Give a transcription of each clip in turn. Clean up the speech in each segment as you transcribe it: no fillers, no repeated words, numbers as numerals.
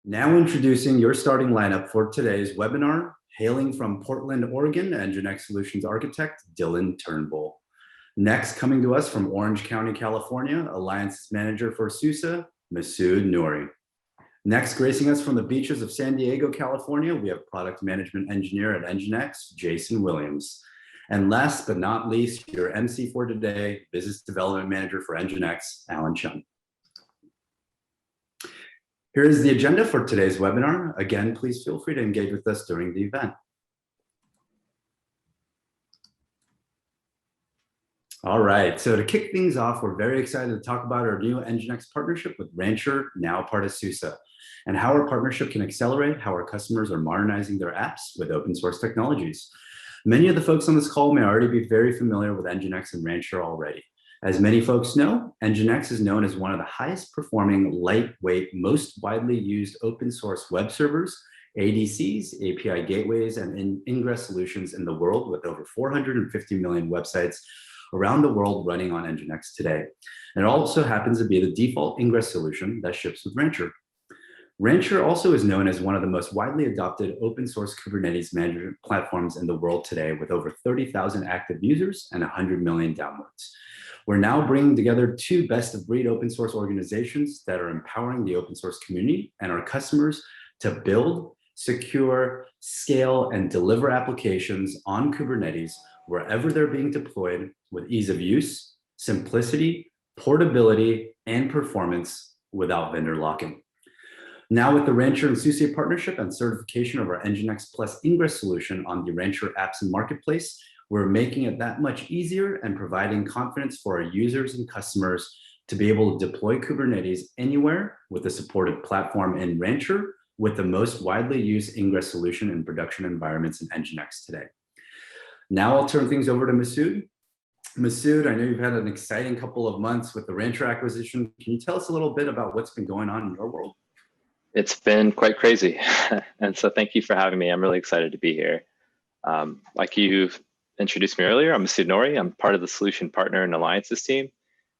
Now introducing your starting lineup for today's webinar, hailing from Portland, Oregon, NGINX Solutions Architect, Dylen Turnbull. Next, coming to us from Orange County, California, Alliance Manager for SUSE, Masood Noori. Next, gracing us from the beaches of San Diego, California, we have Product Management Engineer at NGINX, Jason Williams. And last but not least, your MC for today, Business Development Manager for NGINX, Alan Cheon. Here is the agenda for today's webinar. Again, please feel free to engage with us during the event. All right, so to kick things off, we're very excited to talk about our new NGINX partnership with Rancher, now part of SUSE, and how our partnership can accelerate how our customers are modernizing their apps with open source technologies. Many of the folks on this call may already be very familiar with NGINX and Rancher already. As many folks know, NGINX is known as one of the highest performing, lightweight, most widely used open source web servers, ADCs, API gateways, and ingress solutions in the world, with over 450 million websites around the world running on NGINX today. And it also happens to be the default ingress solution that ships with Rancher. Rancher also is known as one of the most widely adopted open source Kubernetes management platforms in the world today, with over 30,000 active users and 100 million downloads. We're now bringing together two best-of-breed open source organizations that are empowering the open source community and our customers to build, secure, scale, and deliver applications on Kubernetes wherever they're being deployed with ease of use, simplicity, portability, and performance without vendor lock-in. Now with the Rancher and SUSE partnership and certification of our NGINX Plus Ingress solution on the Rancher apps and marketplace, we're making it that much easier and providing confidence for our users and customers to be able to deploy Kubernetes anywhere with the supported platform in Rancher with the most widely used ingress solution in production environments in NGINX today. Now I'll turn things over to Masood. Masood, I know you've had an exciting couple of months with the Rancher acquisition. Can you tell us a little bit about what's been going on in your world? It's been quite crazy. And so thank you for having me. I'm really excited to be here. Like you've introduced me earlier, I'm Masood Noori. I'm part of the solution partner and alliances team.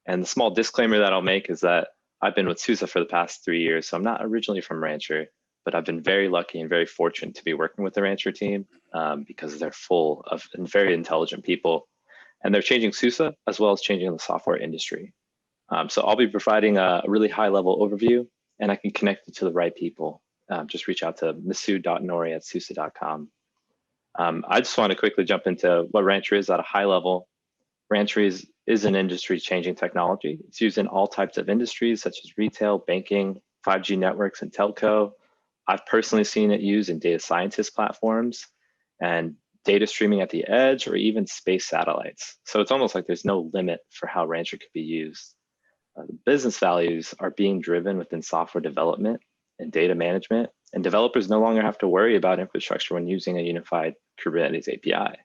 And the small disclaimer that I'll make is that I've been with SUSE for the past 3 years. So I'm not originally from Rancher, but I've been very lucky and very fortunate to be working with the Rancher team because they're full of very intelligent people. And they're changing SUSE as well as changing the software industry. So I'll be providing a really high level overview, and I can connect you to the right people. Just reach out to masood.nori@suse.com. I just want to quickly jump into what Rancher is at a high level. Rancher is an industry-changing technology. It's used in all types of industries, such as retail, banking, 5G networks, and telco. I've personally seen it used in data scientist platforms and data streaming at the edge, or even space satellites. So it's almost like there's no limit for how Rancher could be used. The business values are being driven within software development and data management, and developers no longer have to worry about infrastructure when using a unified Kubernetes API.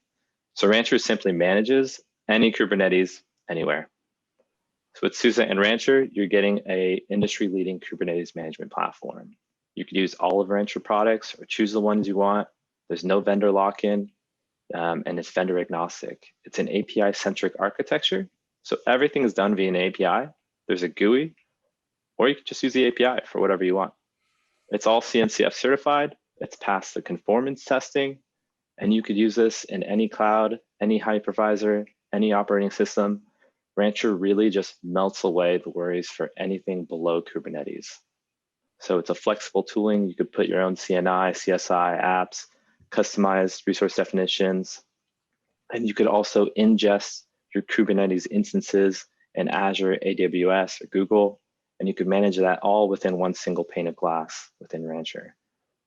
So Rancher simply manages any Kubernetes anywhere. So with SUSE and Rancher, you're getting a industry-leading Kubernetes management platform. You can use all of Rancher products or choose the ones you want. There's no vendor lock-in, and it's vendor agnostic. It's an API-centric architecture, so everything is done via an API. There's a GUI, or you can just use the API for whatever you want. It's all CNCF certified. It's passed the conformance testing, and you could use this in any cloud, any hypervisor, any operating system. Rancher really just melts away the worries for anything below Kubernetes. So it's a flexible tooling. You could put your own CNI, CSI apps, customized resource definitions, and you could also ingest your Kubernetes instances in Azure, AWS, or Google, and you could manage that all within one single pane of glass within Rancher.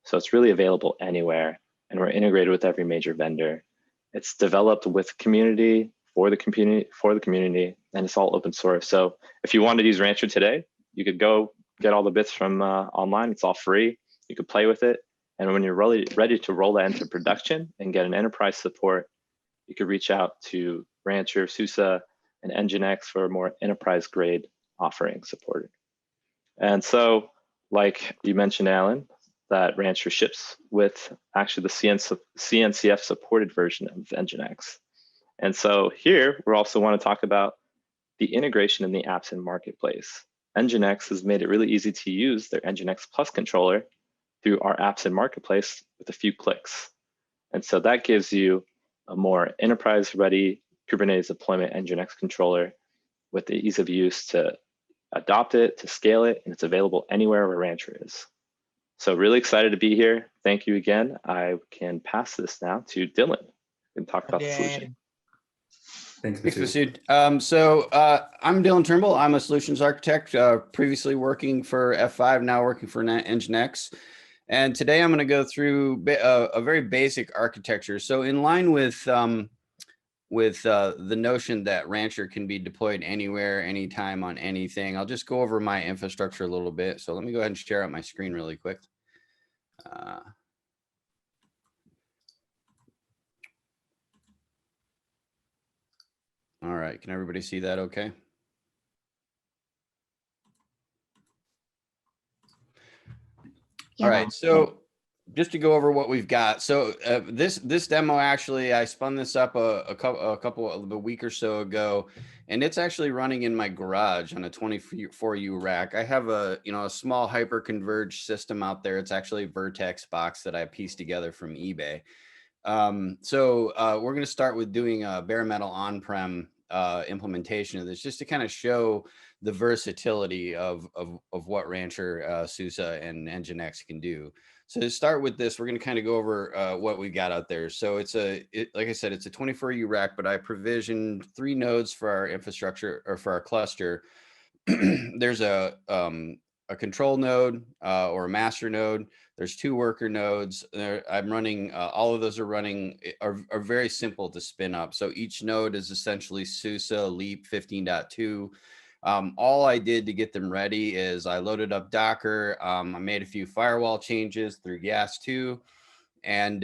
So it's really available anywhere, and we're integrated with every major vendor. It's developed with community, for the community, and it's all open source. So if you wanted to use Rancher today, you could go get all the bits from online. It's all free. You could play with it. And when you're ready to roll that into production and get an enterprise support, you could reach out to Rancher, SUSE, and NGINX for more enterprise-grade offering supported. And so, like you mentioned, Alan, that Rancher ships with actually the CNCF-supported version of NGINX. And so here, we also want to talk about the integration in the apps and marketplace. NGINX has made it really easy to use their NGINX Plus controller through our apps and marketplace with a few clicks. And so that gives you a more enterprise-ready Kubernetes deployment NGINX controller with the ease of use to adopt it, to scale it, and it's available anywhere where Rancher is. So really excited to be here. Thank you again. I can pass this now to Dylan and talk about the solution. Thanks, Thanks, Masood. Masood. I'm Dylan Turnbull. I'm a solutions architect, previously working for F5, now working for NGINX. And today I'm going to go through a very basic architecture. So in line with the notion that Rancher can be deployed anywhere, anytime, on anything, I'll just go over my infrastructure a little bit. So let me go ahead and share out my screen really quick. All right, can everybody see that okay? Yeah. All right, so just to go over what we've got. So this demo, actually, I spun this up a week or so ago, and it's actually running in my garage on a 24U rack. I have a small hyper-converged system out there. It's actually a Vertex box that I pieced together from eBay. So we're going to start with doing a bare metal on-prem implementation of this, just to kind of show the versatility of what Rancher, SUSE, and NGINX can do. So to start with this, we're going to kind of go over what we've got out there. So like I said, it's a 24U rack, but I provisioned 3 nodes for our infrastructure, or for our cluster. There's a control node or a master node. There's 2 worker nodes. I'm running, all of those are very simple to spin up. So each node is essentially SUSE Leap 15.2. All I did to get them ready is I loaded up Docker. I made a few firewall changes through GAS2, and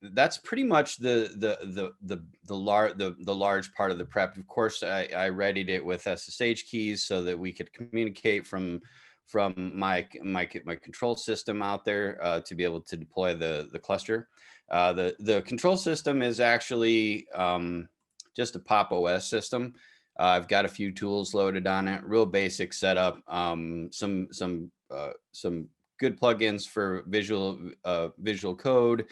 that's pretty much the large part of the prep. Of course, I readied it with SSH keys so that we could communicate from my control system out there to be able to deploy the cluster. The control system is actually just a Pop! OS system. I've got a few tools loaded on it, real basic setup, some good plugins for visual code.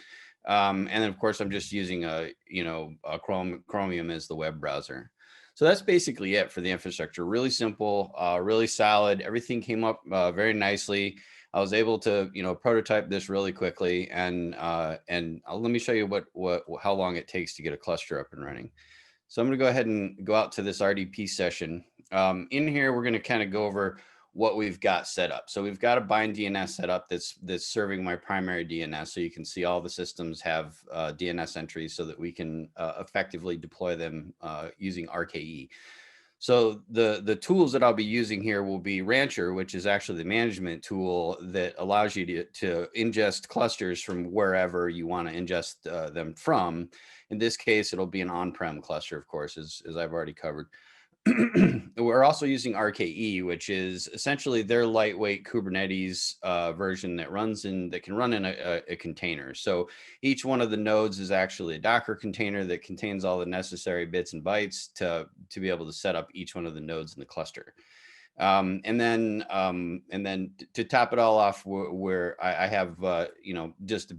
And then of course I'm just using a Chromium as the web browser. So that's basically it for the infrastructure. Really simple, really solid. Everything came up very nicely. I was able to prototype this really quickly, and let me show you how long it takes to get a cluster up and running. So I'm going to go ahead and go out to this RDP session. In here, we're going to kind of go over what we've got set up. So we've got a bind DNS set up that's serving my primary DNS. So you can see all the systems have DNS entries so that we can effectively deploy them using RKE. So the tools that I'll be using here will be Rancher, which is actually the management tool that allows you to ingest clusters from wherever you want to ingest them from. In this case, it'll be an on-prem cluster, of course, as I've already covered. We're also using RKE, which is essentially their lightweight Kubernetes version that can run in a container. So each one of the nodes is actually a Docker container that contains all the necessary bits and bytes to be able to set up each one of the nodes in the cluster. And then to top it all off, where I have just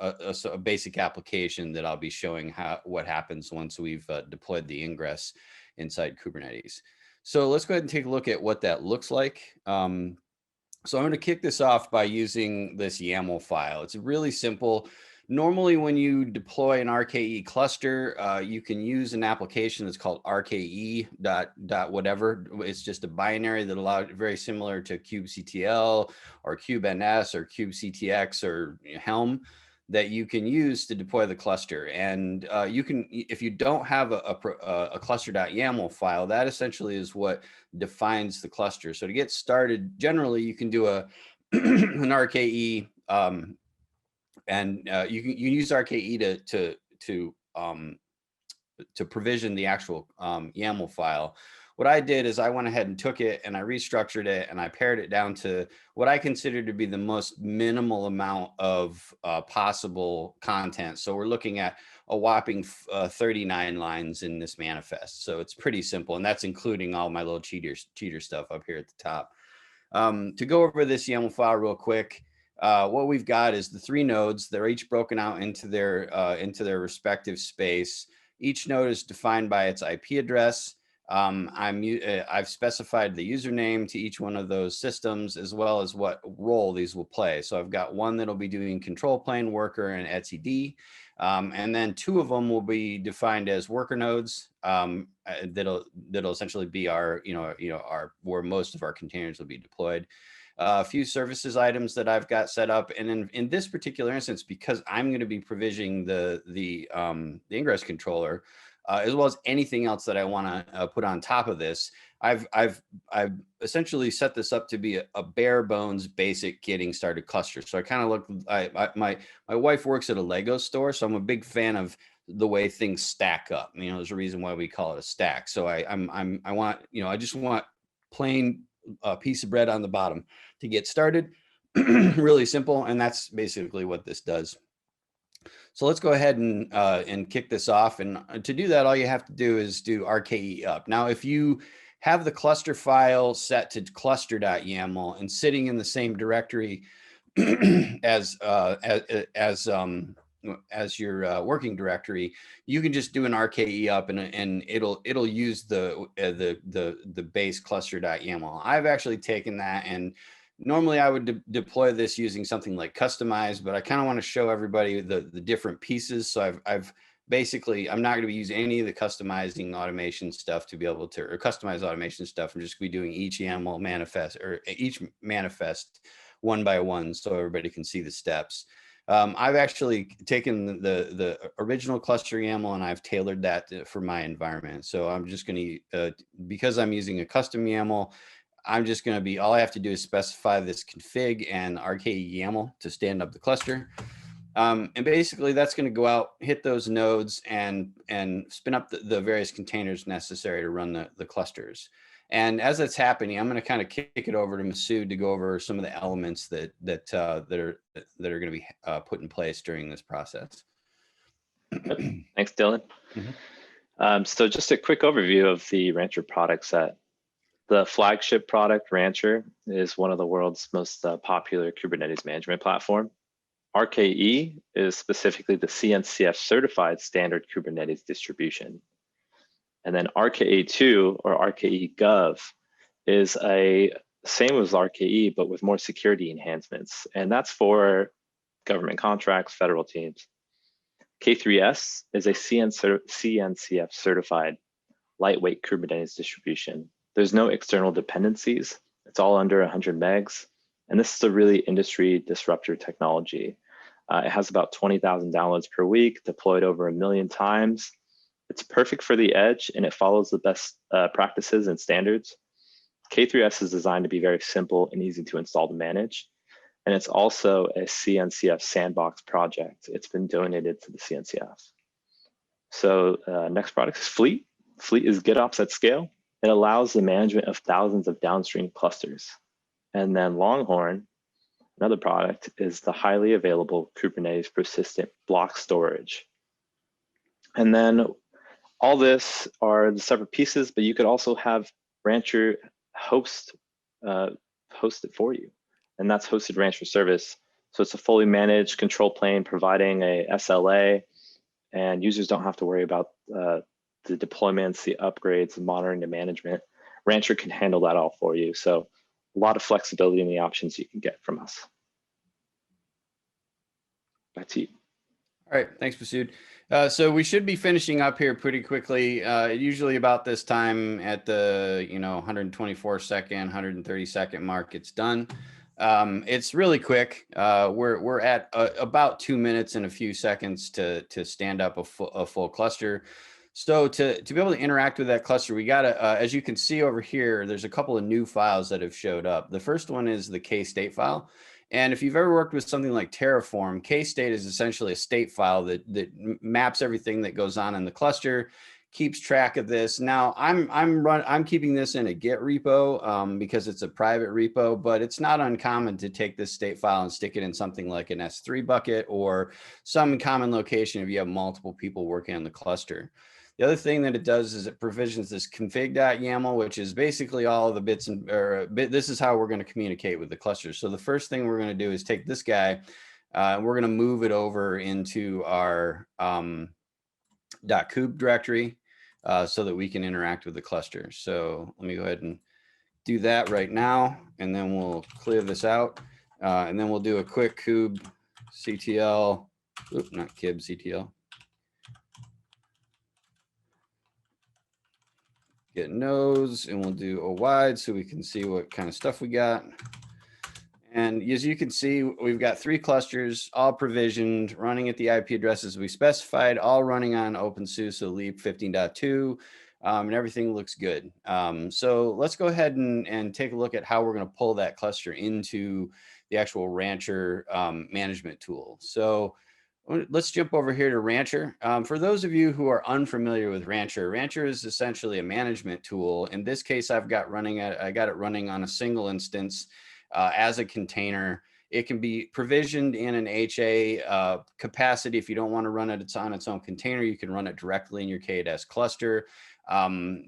a basic application that I'll be showing what happens once we've deployed the ingress inside Kubernetes. So let's go ahead and take a look at what that looks like. So I'm going to kick this off by using this YAML file. It's really simple. Normally, when you deploy an RKE cluster, you can use an application that's called RKE whatever. It's just a binary that allows, very similar to kubectl or kubeNS or kubectx or Helm, that you can use to deploy the cluster. And you can, if you don't have a cluster.yaml file, that essentially is what defines the cluster. So to get started, generally you can do an RKE, and you can use RKE to provision the actual YAML file. What I did is I went ahead and took it and I restructured it and I pared it down to what I consider to be the most minimal amount of possible content. So we're looking at a whopping 39 lines in this manifest. So it's pretty simple, and that's including all my little cheater stuff up here at the top. To go over this YAML file real quick, what we've got is the 3 nodes. They're each broken out into their respective space. Each node is defined by its IP address. I've specified the username to each one of those systems, as well as what role these will play. So I've got one that'll be doing control plane, worker, and etcd. And then 2 of them will be defined as worker nodes. That'll essentially be our, where most of our containers will be deployed. A few services items that I've got set up, and in this particular instance, because I'm going to be provisioning the Ingress controller, as well as anything else that I want to put on top of this, I've essentially set this up to be a bare bones basic getting started cluster. So I kind of look, my wife works at a Lego store, so I'm a big fan of the way things stack up. There's a reason why we call it a stack. So I just want plain piece of bread on the bottom to get started. Really simple, and that's basically what this does. So let's go ahead and kick this off. And to do that, all you have to do is do RKE up. Now, if you have the cluster file set to cluster.yaml and sitting in the same directory as your working directory, you can just do an RKE up and it'll use the base cluster.yaml. I've actually taken that, and normally I would deploy this using something like Customize, but I kind of want to show everybody the different pieces. So I'm not going to be using any of the customizing automation stuff to be able to, or customize automation stuff. I'm just going to be doing each YAML manifest, or each manifest one by one, so everybody can see the steps. I've actually taken the original cluster YAML and I've tailored that for my environment. So I'm just going to, because I'm using a custom YAML, I'm just going to be, all I have to do is specify this config and RKE YAML to stand up the cluster. And basically that's going to go out, hit those nodes, and spin up the various containers necessary to run the clusters. And as that's happening, I'm going to kind of kick it over to Masood to go over some of the elements that are going to be put in place during this process. Thanks, Dylan. So just a quick overview of the Rancher product set. The flagship product, Rancher, is one of the world's most popular Kubernetes management platform. RKE is specifically the CNCF certified standard Kubernetes distribution. And then RKE2 or RKE Gov is same as RKE, but with more security enhancements. And that's for government contracts, federal teams. K3s is a CNCF certified lightweight Kubernetes distribution. There's no external dependencies. It's all under 100 megs. And this is a really industry disruptor technology. It has about 20,000 downloads per week, deployed over 1 million times. It's perfect for the edge, and it follows the best practices and standards. K3s is designed to be very simple and easy to install to manage. And it's also a CNCF sandbox project. It's been donated to the CNCF. So next product is Fleet. Fleet is GitOps at scale. It allows the management of thousands of downstream clusters. And then Longhorn, another product, is the highly available Kubernetes persistent block storage. And then all this are the separate pieces, but you could also have Rancher host it for you. And that's hosted Rancher service. So it's a fully managed control plane providing a SLA, and users don't have to worry about the deployments, the upgrades, the monitoring, the management. Rancher can handle that all for you. So a lot of flexibility in the options you can get from us. Back to you. All right, thanks, Masood. So we should be finishing up here pretty quickly. Usually about this time at the 124-second, 130-second mark, it's done. It's really quick. We're at about 2 minutes and a few seconds to stand up a full cluster. So to be able to interact with that cluster, we got to, as you can see over here, there's a couple of new files that have showed up. The first one is the K-state file. And if you've ever worked with something like Terraform, K-state is essentially a state file that maps everything that goes on in the cluster, keeps track of this. Now I'm keeping this in a Git repo because it's a private repo, but it's not uncommon to take this state file and stick it in something like an S3 bucket or some common location if you have multiple people working on the cluster. The other thing that it does is it provisions this config.yaml, which is basically all of the bits and this is how we're going to communicate with the cluster. So the first thing we're going to do is take this guy, we're going to move it over into our .kube directory so that we can interact with the cluster. So let me go ahead and do that right now, and then we'll clear this out, and then we'll do a quick kube ctl, not kib ctl. Get nodes, and we'll do a wide so we can see what kind of stuff we got. And as you can see, we've got 3 clusters, all provisioned, running at the IP addresses we specified, all running on OpenSUSE, so Leap 15.2, and everything looks good. So let's go ahead and take a look at how we're going to pull that cluster into the actual Rancher management tool. So let's jump over here to Rancher. For those of you who are unfamiliar with Rancher, Rancher is essentially a management tool. In this case, I got it running on a single instance as a container. It can be provisioned in an HA capacity. If you don't want to run it on its own container, you can run it directly in your K8s cluster.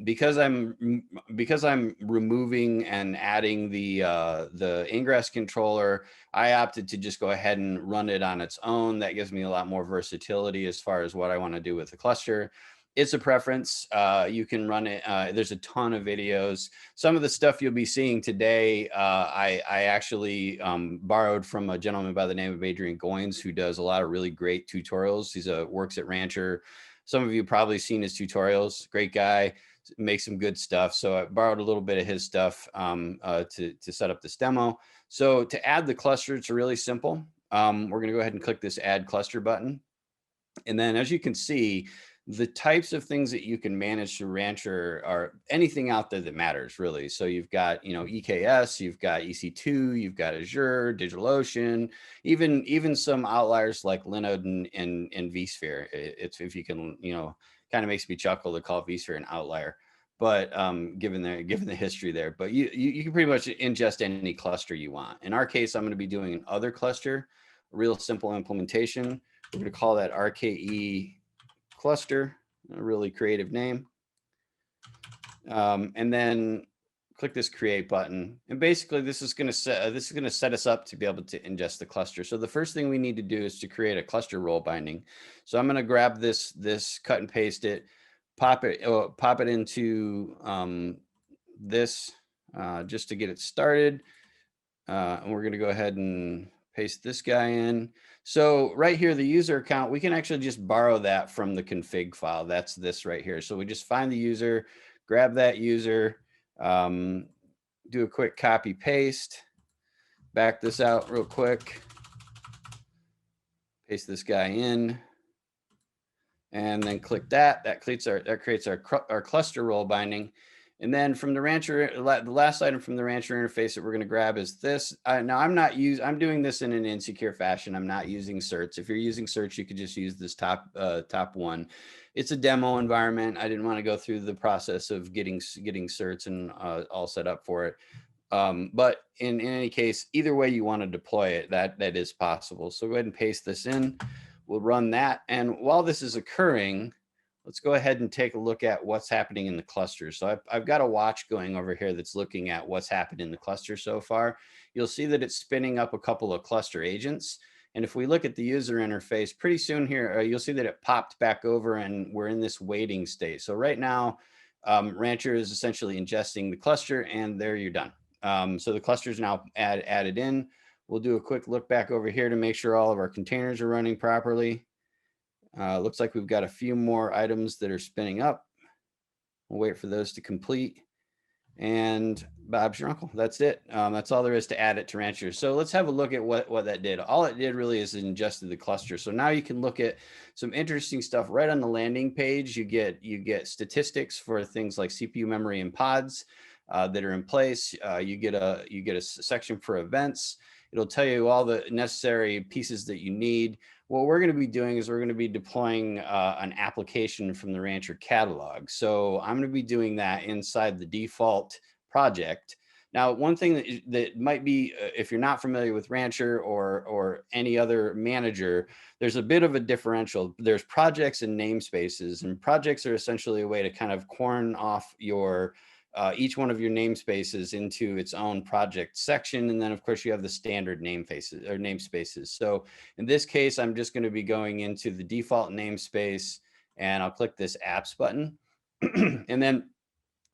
Because I'm removing and adding the Ingress controller, I opted to just go ahead and run it on its own. That gives me a lot more versatility as far as what I want to do with the cluster. It's a preference. You can run it. There's a ton of videos. Some of the stuff you'll be seeing today, I actually borrowed from a gentleman by the name of Adrian Goins, who does a lot of really great tutorials. He's works at Rancher. Some of you probably seen his tutorials. Great guy, makes some good stuff. So I borrowed a little bit of his stuff to set up this demo. So to add the cluster, it's really simple. We're going to go ahead and click this Add Cluster button. And then as you can see, the types of things that you can manage through Rancher are anything out there that matters, really. So you've got, EKS, you've got EC2, you've got Azure, DigitalOcean, even some outliers like Linode and vSphere. It's, if you can, kind of makes me chuckle to call vSphere an outlier, but given the history there. But you can pretty much ingest any cluster you want. In our case, I'm going to be doing an other cluster, a real simple implementation. We're going to call that RKE cluster, a really creative name. And then click this create button. And basically this is going to set us up to be able to ingest the cluster. So the first thing we need to do is to create a cluster role binding. So I'm going to grab this, cut and paste it, pop it into this just to get it started. And we're going to go ahead and paste this guy in. So right here, the user account, we can actually just borrow that from the config file. That's this right here. So we just find the user, grab that user, do a quick copy paste, back this out real quick, paste this guy in, and then click that. That creates our cluster role binding. And then from the Rancher, the last item from the Rancher interface that we're going to grab is this. Now I'm doing this in an insecure fashion. I'm not using certs. If you're using certs, you could just use this top one. It's a demo environment. I didn't want to go through the process of getting certs and all set up for it. But in any case, either way you want to deploy it, that is possible. So go ahead and paste this in. We'll run that. And while this is occurring, let's go ahead and take a look at what's happening in the cluster. So I've got a watch going over here that's looking at what's happened in the cluster so far. You'll see that it's spinning up a couple of cluster agents. And if we look at the user interface, pretty soon here, you'll see that it popped back over and we're in this waiting state. So right now, Rancher is essentially ingesting the cluster and there you're done. So the cluster is now added in. We'll do a quick look back over here to make sure all of our containers are running properly. Looks like we've got a few more items that are spinning up. We'll wait for those to complete. And Bob's your uncle. That's it. That's all there is to add it to Rancher. So let's have a look at what that did. All it did really is ingested the cluster. So now you can look at some interesting stuff right on the landing page. You get statistics for things like CPU memory and pods that are in place. You get a section for events. It'll tell you all the necessary pieces that you need. What we're going to be doing is we're going to be deploying an application from the Rancher catalog. So I'm going to be doing that inside the default project. Now, one thing that might be, if you're not familiar with Rancher or any other manager, there's a bit of a differential. There's projects and namespaces, and projects are essentially a way to kind of corn off your each one of your namespaces into its own project section. And then of course you have the standard namespaces. So in this case, I'm just going to be going into the default namespace, and I'll click this apps button. And then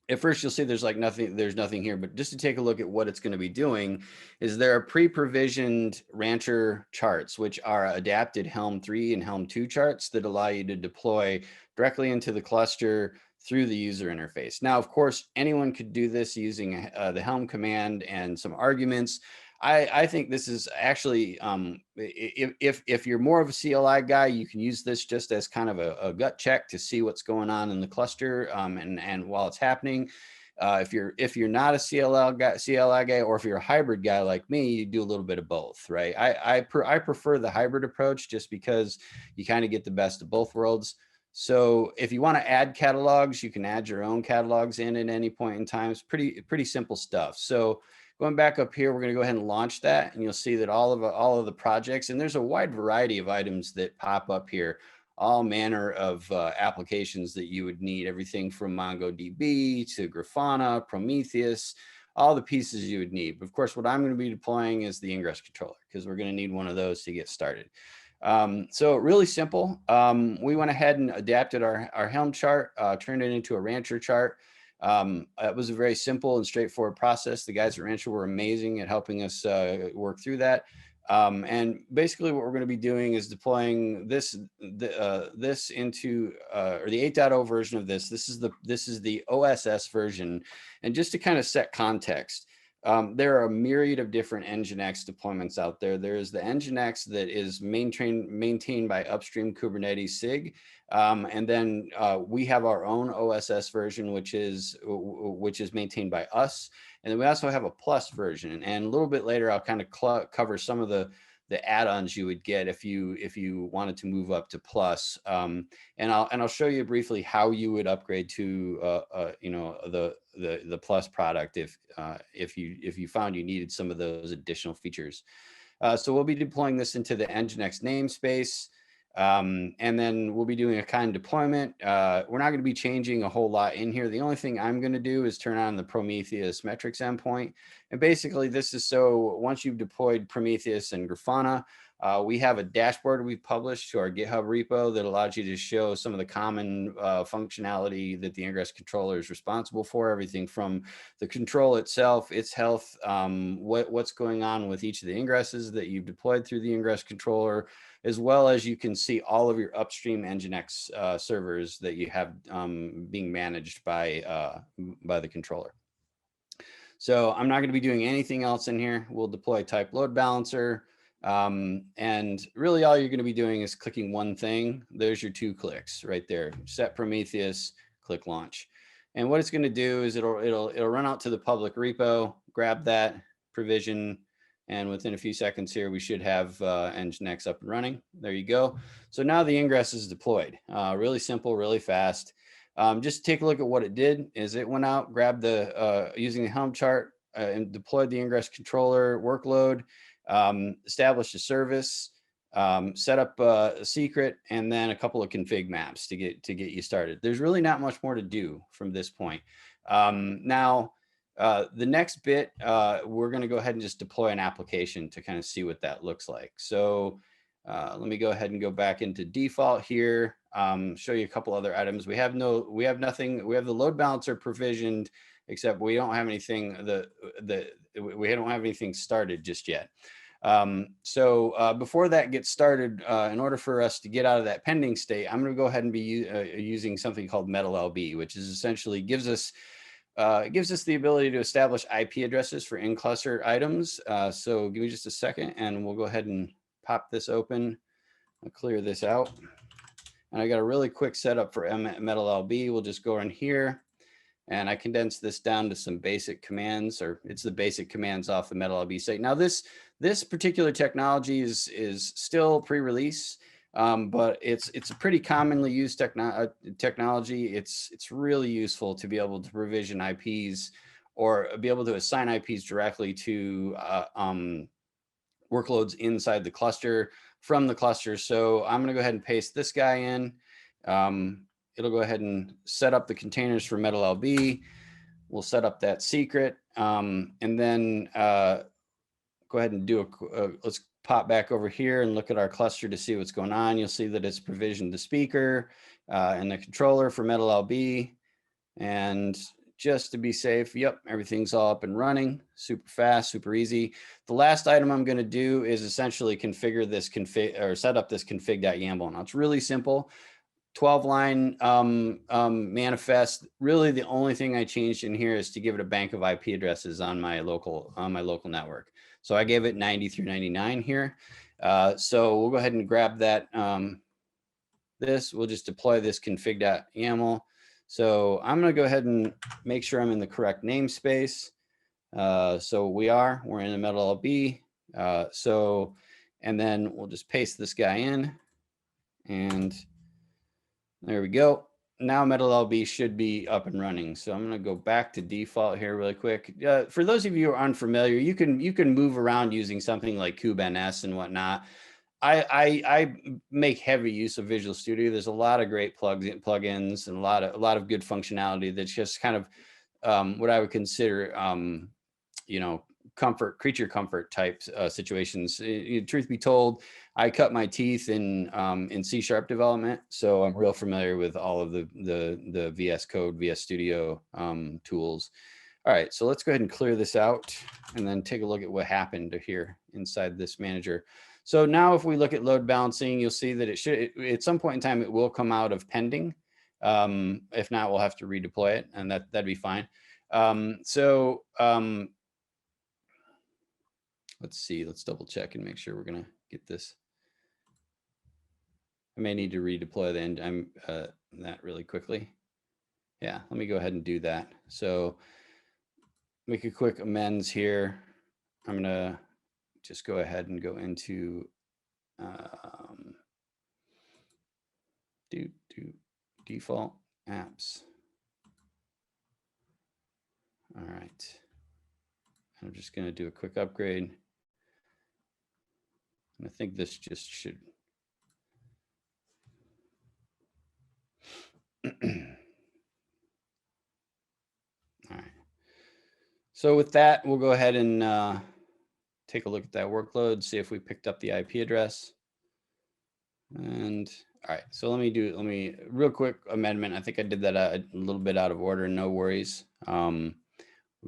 at first you'll see there's nothing here, but just to take a look at what it's going to be doing is there are pre-provisioned Rancher charts, which are adapted Helm 3 and Helm 2 charts that allow you to deploy directly into the cluster through the user interface. Now, of course, anyone could do this using the Helm command and some arguments. I think this is actually, if you're more of a CLI guy, you can use this just as kind of a gut check to see what's going on in the cluster and while it's happening. If you're not a CLI guy, or if you're a hybrid guy like me, you do a little bit of both, right? I prefer the hybrid approach just because you kind of get the best of both worlds. So if you want to add catalogs, you can add your own catalogs in at any point in time. It's pretty simple stuff. So going back up here, we're going to go ahead and launch that, and you'll see that all of the projects, and there's a wide variety of items that pop up here, all manner of applications that you would need, everything from MongoDB to Grafana, Prometheus, all the pieces you would need. But of course, what I'm going to be deploying is the Ingress controller, because we're going to need one of those to get started. So really simple. We went ahead and adapted our Helm chart, turned it into a Rancher chart. It was a very simple and straightforward process. The guys at Rancher were amazing at helping us work through that. And basically what we're going to be doing is deploying this into or the 8.0 version of this. This is the OSS version. And just to kind of set context, there are a myriad of different NGINX deployments out there. There is the NGINX that is maintained by upstream Kubernetes SIG. And then we have our own OSS version, which is maintained by us. And then we also have a plus version. And a little bit later, I'll kind of cover some of the add-ons you would get if you wanted to move up to plus. And I'll show you briefly how you would upgrade to the plus product if you found you needed some of those additional features. So we'll be deploying this into the NGINX namespace. And then we'll be doing a kind deployment. We're not going to be changing a whole lot in here. The only thing I'm going to do is turn on the Prometheus metrics endpoint. And basically this is so once you've deployed Prometheus and Grafana, we have a dashboard we've published to our GitHub repo that allows you to show some of the common functionality that the Ingress controller is responsible for, everything from the control itself, its health, what's going on with each of the ingresses that you've deployed through the Ingress controller, as well as you can see all of your upstream NGINX servers that you have being managed by the controller. So I'm not going to be doing anything else in here. We'll deploy type load balancer. And really all you're going to be doing is clicking one thing. There's your 2 clicks right there. Set Prometheus, click launch. And what it's going to do is it'll run out to the public repo, grab that, provision, and within a few seconds here, we should have NGINX up and running. There you go. So now the Ingress is deployed. Really simple, really fast. Just take a look at what it did. Is it went out, grabbed using the Helm chart and deployed the Ingress controller workload, established a service, set up a secret, and then a couple of config maps to get you started. There's really not much more to do from this point. Now, the next bit, we're going to go ahead and just deploy an application to kind of see what that looks like. So let me go ahead and go back into default here, show you a couple other items. We have nothing. We have the load balancer provisioned, except we don't have anything. We don't have anything started just yet. So before that gets started, in order for us to get out of that pending state, I'm going to go ahead and be using something called MetalLB, which is essentially gives us the ability to establish IP addresses for in-cluster items. So give me just a second and we'll go ahead and pop this open. I'll clear this out. And I got a really quick setup for MetalLB. We'll just go in here and I condense this down to some basic commands, or it's the basic commands off the MetalLB site. Now this particular technology is still pre-release. But it's a pretty commonly used technology. It's really useful to be able to provision IPs or be able to assign IPs directly to workloads inside the cluster from the cluster. So I'm going to go ahead and paste this guy in. It'll go ahead and set up the containers for MetalLB. We'll set up that secret, and then go ahead and do let's pop back over here and look at our cluster to see what's going on. You'll see that it's provisioned the speaker and the controller for MetalLB. And just to be safe, yep, everything's all up and running, super fast, super easy. The last item I'm going to do is essentially configure this or set up this config.yaml. Now it's really simple. 12-line manifest. Really, the only thing I changed in here is to give it a bank of IP addresses on my local network. So I gave it 90 through 99 here. So we'll go ahead and grab that. We'll just deploy this config.yaml. So I'm going to go ahead and make sure I'm in the correct namespace. So we're in the MetalLB. And then we'll just paste this guy in, and there we go. Now MetalLB should be up and running. So I'm going to go back to default here really quick. For those of you who are unfamiliar, you can move around using something like Kubernetes and whatnot. I make heavy use of Visual Studio. There's a lot of great plugins and a lot of good functionality that's just kind of what I would consider creature comfort type situations. Truth be told, I cut my teeth in C# development, so I'm real familiar with all of the VS Code, VS Studio tools. All right, so let's go ahead and clear this out and then take a look at what happened here inside this manager. So now if we look at load balancing, you'll see that at some point in time, it will come out of pending. If not, we'll have to redeploy it, and that'd be fine. Let's see, let's double check and make sure we're gonna get this. I may need to redeploy that really quickly. Yeah, let me go ahead and do that. So make a quick amends here. I'm gonna just go ahead and go into default apps. All right. I'm just gonna do a quick upgrade. And I think this just should. All right. So with that, we'll go ahead and take a look at that workload, see if we picked up the IP address. And all right, so let me real quick amendment. I think I did that a little bit out of order, no worries. We'll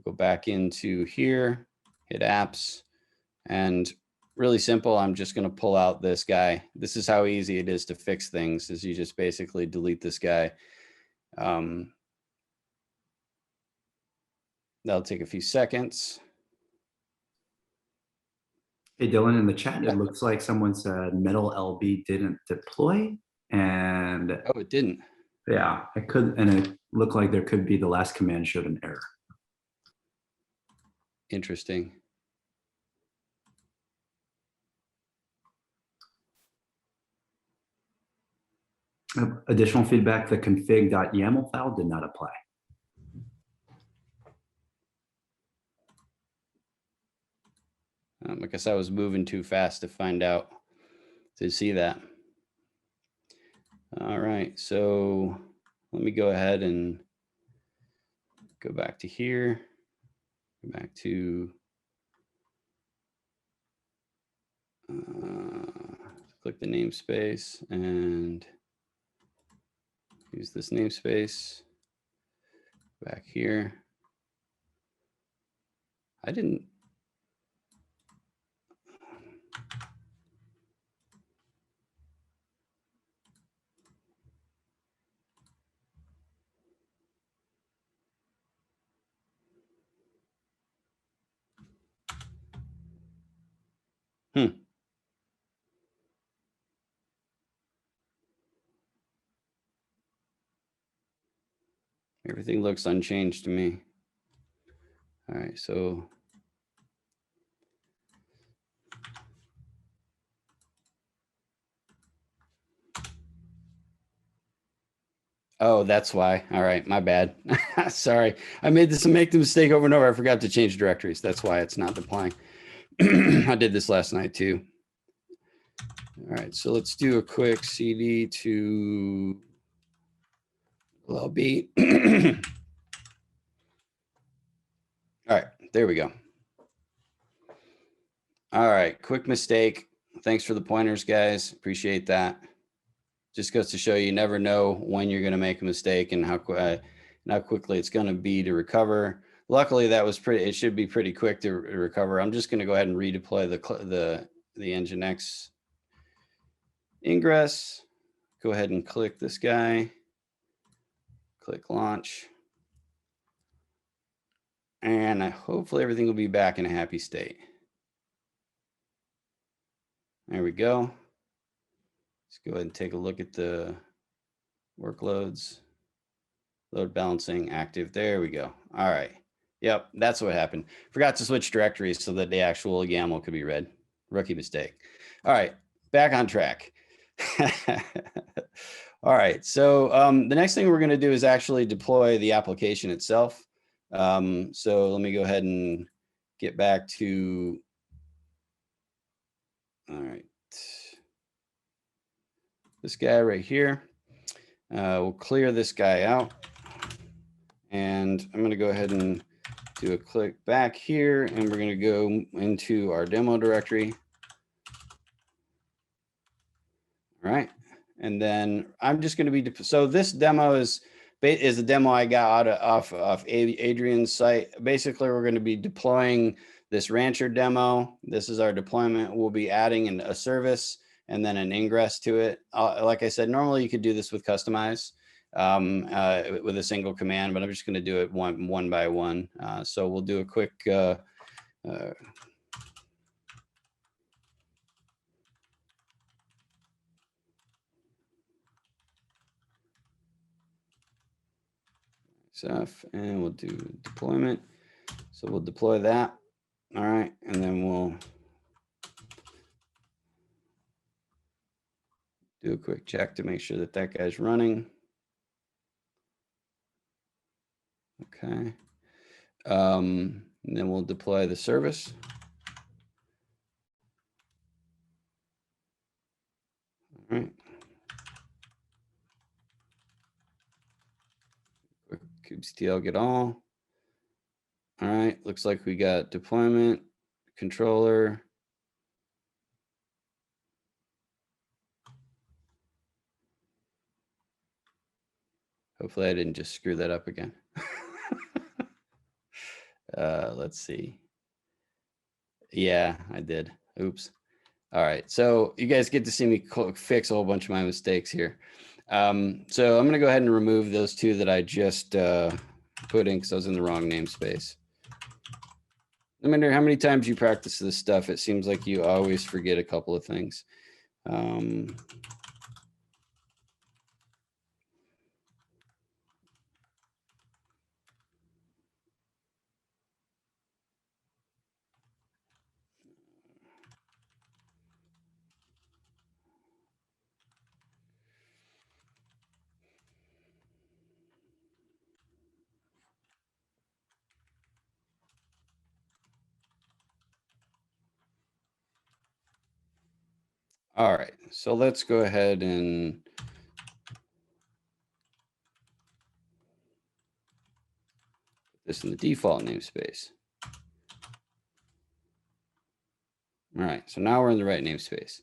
go back into here, hit apps, and really simple. I'm just going to pull out this guy. This is how easy it is to fix things, is you just basically delete this guy. That'll take a few seconds. Hey, Dylan, in the chat, it looks like someone said MetalLB didn't deploy, and oh, it didn't. Yeah, it could, and it looked like there could be the last command showed an error. Interesting. Additional feedback, the config.yaml file did not apply. I guess I was moving too fast to find out, to see that. All right, so let me go ahead and go back to here, go back to click the namespace and use this namespace back here. I didn't. Everything looks unchanged to me. All right, so Oh, that's why. All right, my bad. Sorry, I make the mistake over and over. I forgot to change directories. That's why it's not deploying. I did this last night too. All right, so let's do a quick CD to LB. All right, there we go. All right, quick mistake. Thanks for the pointers, guys. Appreciate that. Just goes to show you never know when you're going to make a mistake and how quickly it's going to be to recover. Luckily, that was pretty. It should be pretty quick to recover. I'm just going to go ahead and redeploy the NGINX Ingress. Go ahead and click this guy. Click launch, and hopefully everything will be back in a happy state. There we go. Let's go ahead and take a look at the workloads. Load balancing active. There we go. All right. Yep, that's what happened. Forgot to switch directories so that the actual YAML could be read. Rookie mistake. All right, back on track. All right, so the next thing we're going to do is actually deploy the application itself. So let me go ahead and get back to, all right, this guy right here. We'll clear this guy out. And I'm going to go ahead and do a click back here, and we're going to go into our demo directory. All right. And then I'm just going to be, so this demo is a demo I got off Adrian's site. Basically, we're going to be deploying this Rancher demo. This is our deployment. We'll be adding a service and then an ingress to it. Like I said, normally you could do this with Kustomize with a single command, but I'm just going to do it one by one. So we'll do a quick stuff, and we'll do deployment. So we'll deploy that. All right, and then we'll do a quick check to make sure that that guy's running. Okay. And then we'll deploy the service. All right. Quick kubectl get all. All right, looks like we got deployment, controller. Hopefully I didn't just screw that up again. Let's see. Yeah, I did. Oops. All right, so you guys get to see me fix a whole bunch of my mistakes here. So I'm going to go ahead and remove those two that I just put in because I was in the wrong namespace. No matter how many times you practice this stuff, it seems like you always forget a couple of things. All right, so let's go ahead and put this in the default namespace. All right, so now we're in the right namespace.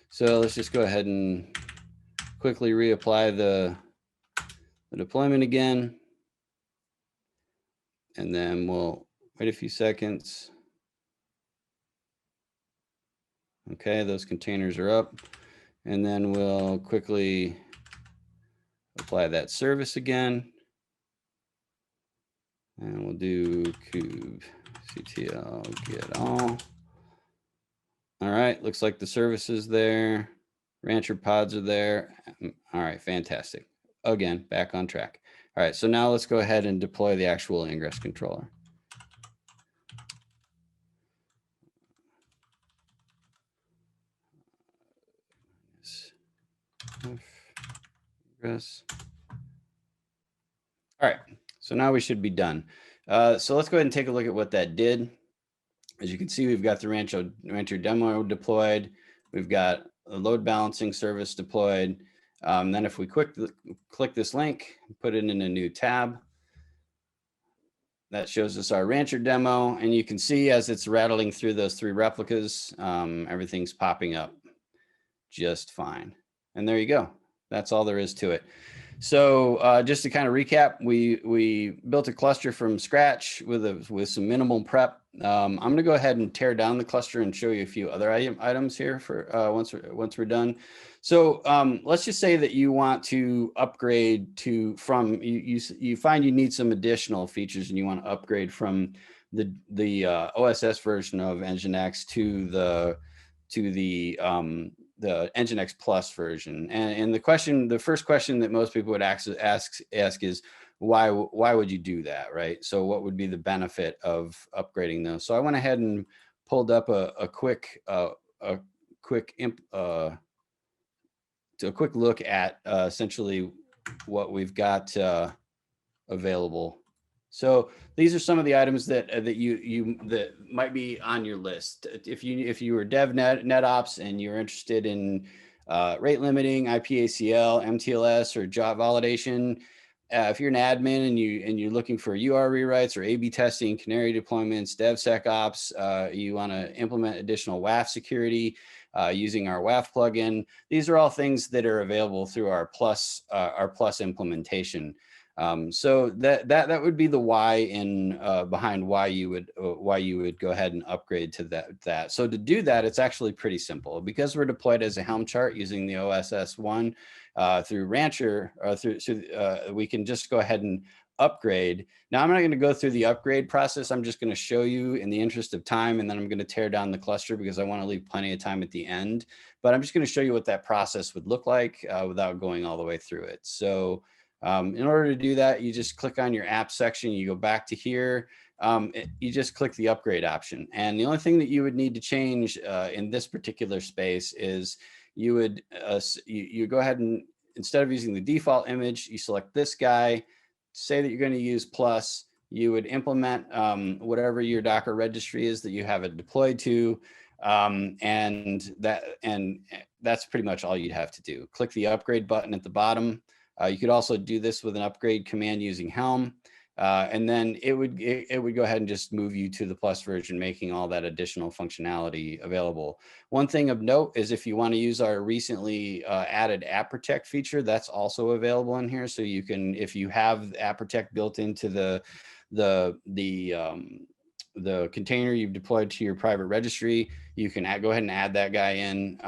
So let's just go ahead and quickly reapply the deployment again. And then we'll wait a few seconds. Okay, those containers are up. And then we'll quickly apply that service again. And we'll do kubectl get all. All right, looks like the service is there. Rancher pods are there. All right, fantastic. Again, back on track. All right, so now let's go ahead and deploy the actual ingress controller. Ingress. All right, so now we should be done. So let's go ahead and take a look at what that did. As you can see, we've got the Rancher demo deployed. We've got a load balancing service deployed. Then if we click this link, put it in a new tab, that shows us our Rancher demo. And you can see as it's rattling through those 3 replicas, everything's popping up just fine. And there you go. That's all there is to it. So just to kind of recap, we built a cluster from scratch with some minimal prep. I'm going to go ahead and tear down the cluster and show you a few other items here for once we're done. So let's just say that you want to upgrade from you find you need some additional features and you want to upgrade from the OSS version of NGINX to the NGINX Plus version. And the first question that most people would ask is, why would you do that, right? So what would be the benefit of upgrading those? So I went ahead and pulled up a quick look at essentially what we've got available. So these are some of the items that that might be on your list. If you were dev NetOps and you're interested in rate limiting, IPACL, MTLS, or job validation, if you're an admin and you're looking for UR rewrites or A/B testing, canary deployments, DevSecOps, you want to implement additional WAF security using our WAF plugin. These are all things that are available through our Plus implementation. So that would be the why behind why you would go ahead and upgrade to that. So to do that, it's actually pretty simple because we're deployed as a Helm chart using the OSS one through Rancher, we can just go ahead and upgrade. Now I'm not going to go through the upgrade process. I'm just going to show you in the interest of time, and then I'm going to tear down the cluster because I want to leave plenty of time at the end. But I'm just going to show you what that process would look like without going all the way through it. So in order to do that, you just click on your app section, you go back to here, you just click the upgrade option. And the only thing that you would need to change in this particular space is you would you go ahead and instead of using the default image, you select this guy, say that you're going to use Plus, you would implement whatever your Docker registry is that you have it deployed to. And that's pretty much all you'd have to do. Click the upgrade button at the bottom. You could also do this with an upgrade command using Helm, and then it would go ahead and just move you to the Plus version, making all that additional functionality available. One thing of note is if you want to use our recently added App Protect feature, that's also available in here. So you can, if you have App Protect built into the container you've deployed to your private registry, you can go ahead and add that guy in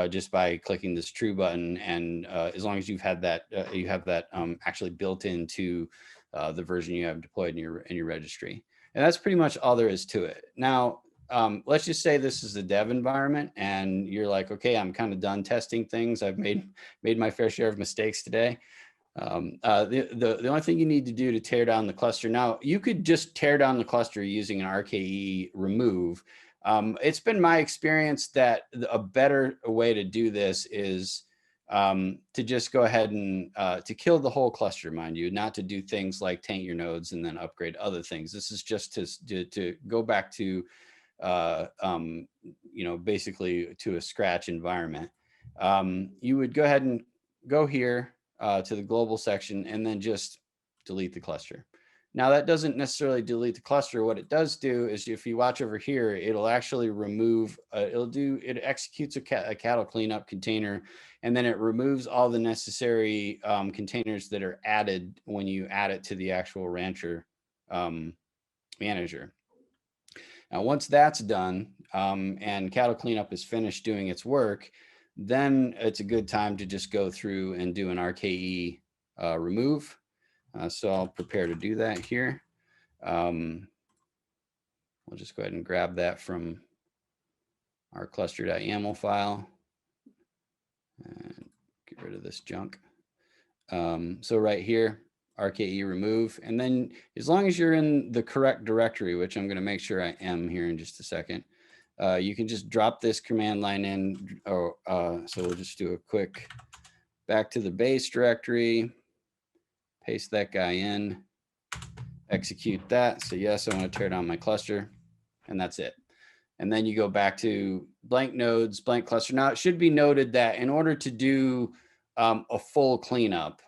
just by clicking this true button. And as long as you've had that, you have that actually built into the version you have deployed in your registry. And that's pretty much all there is to it. Now, let's just say this is the dev environment and you're like, okay, I'm kind of done testing things. I've made my fair share of mistakes today. The only thing you need to do to tear down the cluster, now you could just tear down the cluster using an RKE remove. It's been my experience that a better way to do this is to just go ahead and to kill the whole cluster, mind you, not to do things like taint your nodes and then upgrade other things. This is just to go back to basically to a scratch environment. You would go ahead and go here to the global section and then just delete the cluster. Now that doesn't necessarily delete the cluster. What it does do is if you watch over here, it'll actually remove, it executes a cattle cleanup container, and then it removes all the necessary containers that are added when you add it to the actual Rancher manager. Now, once that's done and cattle cleanup is finished doing its work, then it's a good time to just go through and do an RKE remove. So I'll prepare to do that here. We'll just go ahead and grab that from our cluster.yaml file and get rid of this junk. So right here, RKE remove, and then as long as you're in the correct directory, which I'm going to make sure I am here in just a second, you can just drop this command line in. So we'll just do a quick back to the base directory, paste that guy in, execute that. So yes, I want to tear down my cluster, and that's it. And then you go back to blank nodes, blank cluster. Now it should be noted that in order to do a full cleanup,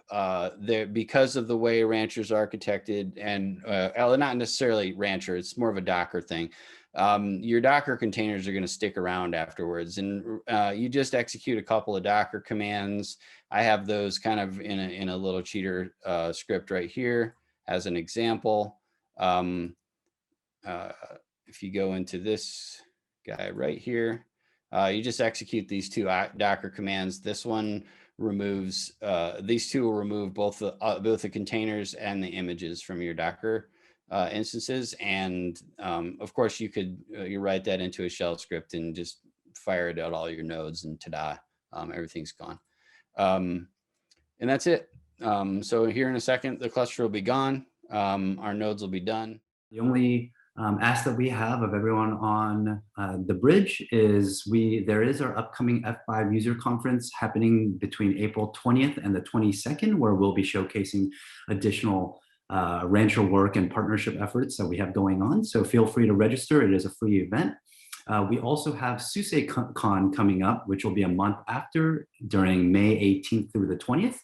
because of the way Rancher's architected, and not necessarily Rancher, it's more of a Docker thing. Your Docker containers are going to stick around afterwards, and you just execute a couple of Docker commands. I have those kind of in a little cheater script right here as an example. If you go into this guy right here, you just execute these two Docker commands. This one removes, these two will remove both the containers and the images from your Docker instances. And of course, you could you write that into a shell script and just fire it at all your nodes, and ta-da, everything's gone. And that's it. So here in a second, the cluster will be gone. Our nodes will be done. The only ask that we have of everyone on the bridge is there is our upcoming F5 user conference happening between April 20th and the 22nd, where we'll be showcasing additional Rancher work and partnership efforts that we have going on. So feel free to register. It is a free event. We also have SUSE Con coming up, which will be a month after, during May 18th through the 20th.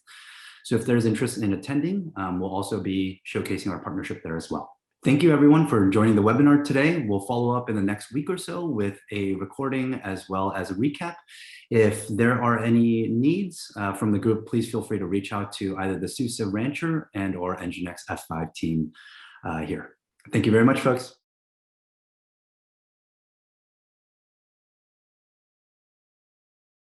So if there's interest in attending, we'll also be showcasing our partnership there as well. Thank you everyone for joining the webinar today. We'll follow up in the next week or so with a recording as well as a recap. If there are any needs from the group, please feel free to reach out to either the SUSE Rancher and or NGINX F5 team here. Thank you very much, folks.